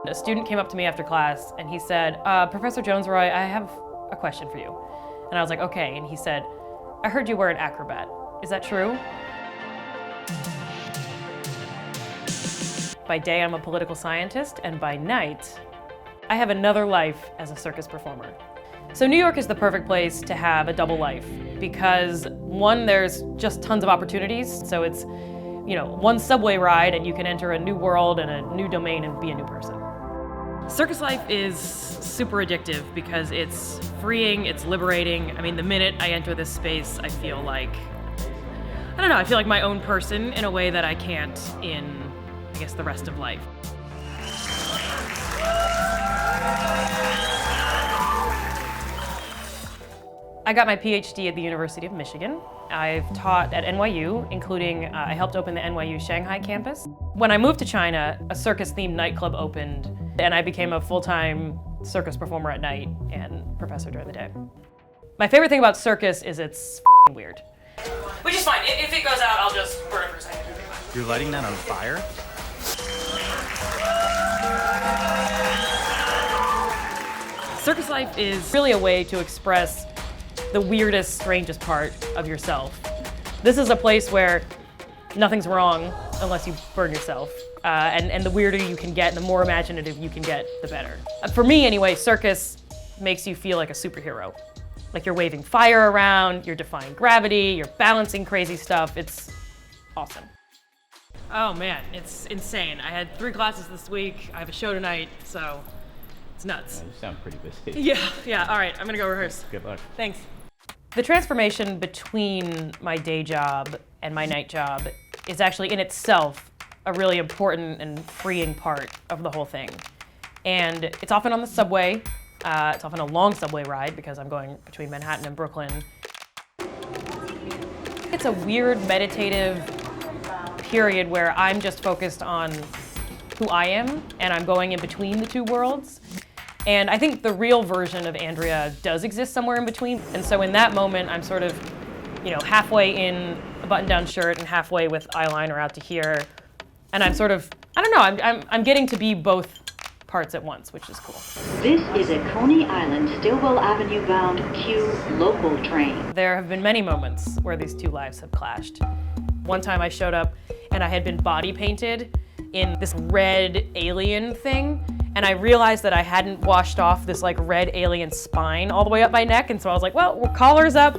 A student came up to me after class and he said, Professor Jones-Rooy, I have a question for you. And I was like, okay. And he said, I heard you were an acrobat. Is that true? By day, I'm a political scientist, and by night, I have another life as a circus performer. So New York is the perfect place to have a double life because one, there's just tons of opportunities. So it's, one subway ride and you can enter a new world and a new domain and be a new person. Circus life is super addictive because it's freeing, it's liberating. I mean, the minute I enter this space, I feel like, I feel like my own person in a way that I can't in, I guess, the rest of life. I got my Ph.D. at the University of Michigan. I've taught at NYU, including I helped open the NYU Shanghai campus. When I moved to China, a circus-themed nightclub opened, and I became a full-time circus performer at night and professor during the day. My favorite thing about circus is it's f***ing weird. Which is fine. If it goes out, I'll just burn it for a second. You're lighting that on fire? Circus life is really a way to express the weirdest, strangest part of yourself. This is a place where nothing's wrong unless you burn yourself. And the weirder you can get, the more imaginative you can get, the better. For me anyway, circus makes you feel like a superhero. Like you're waving fire around, you're defying gravity, you're balancing crazy stuff. It's awesome. Oh man, it's insane. I had 3 classes this week. I have a show tonight, so it's nuts. You sound pretty busy. Yeah, all right, I'm gonna go rehearse. Good luck. Thanks. The transformation between my day job and my night job is actually in itself a really important and freeing part of the whole thing. And it's often on the subway. It's often a long subway ride because I'm going between Manhattan and Brooklyn. It's a weird meditative period where I'm just focused on who I am and I'm going in between the two worlds. And I think the real version of Andrea does exist somewhere in between. And so in that moment, I'm sort of, halfway in a button-down shirt and halfway with eyeliner out to here. And I'm sort of, I'm getting to be both parts at once, which is cool. This is a Coney Island, Stillwell Avenue bound Q local train. There have been many moments where these two lives have clashed. One time I showed up and I had been body painted in this red alien thing. And I realized that I hadn't washed off this red alien spine all the way up my neck. And so I was like, well, collars up,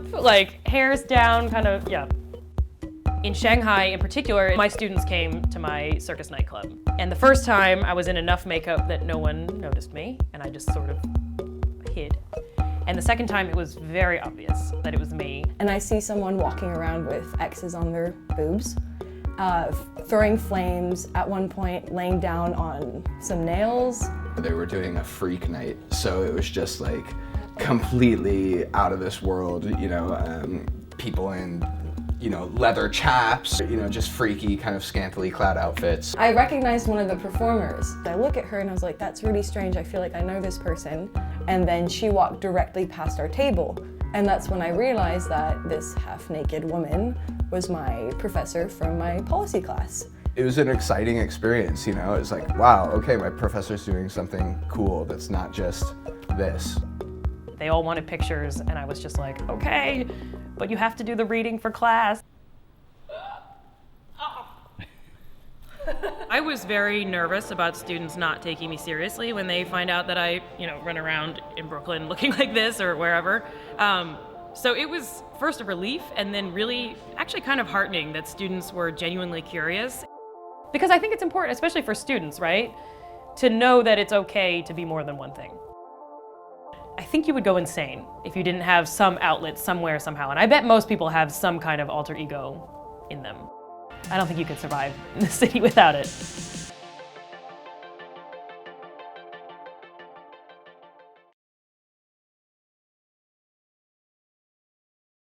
hairs down, yeah. In Shanghai in particular, my students came to my circus nightclub. And the first time I was in enough makeup that no one noticed me and I just sort of hid. And the second time it was very obvious that it was me. And I see someone walking around with X's on their boobs. Throwing flames, at one point laying down on some nails. They were doing a freak night, so it was just completely out of this world, people in, leather chaps, just freaky kind of scantily clad outfits. I recognized one of the performers. I look at her and I was like, that's really strange, I feel like I know this person. And then she walked directly past our table. And that's when I realized that this half-naked woman was my professor from my policy class. It was an exciting experience, It's like, wow, okay, my professor's doing something cool that's not just this. They all wanted pictures and I was just like, okay, but you have to do the reading for class. I was very nervous about students not taking me seriously when they find out that I, run around in Brooklyn looking like this or wherever. So it was first a relief and then really actually kind of heartening that students were genuinely curious. Because I think it's important, especially for students, right? To know that it's okay to be more than one thing. I think you would go insane if you didn't have some outlet somewhere, somehow. And I bet most people have some kind of alter ego in them. I don't think you could survive in the city without it.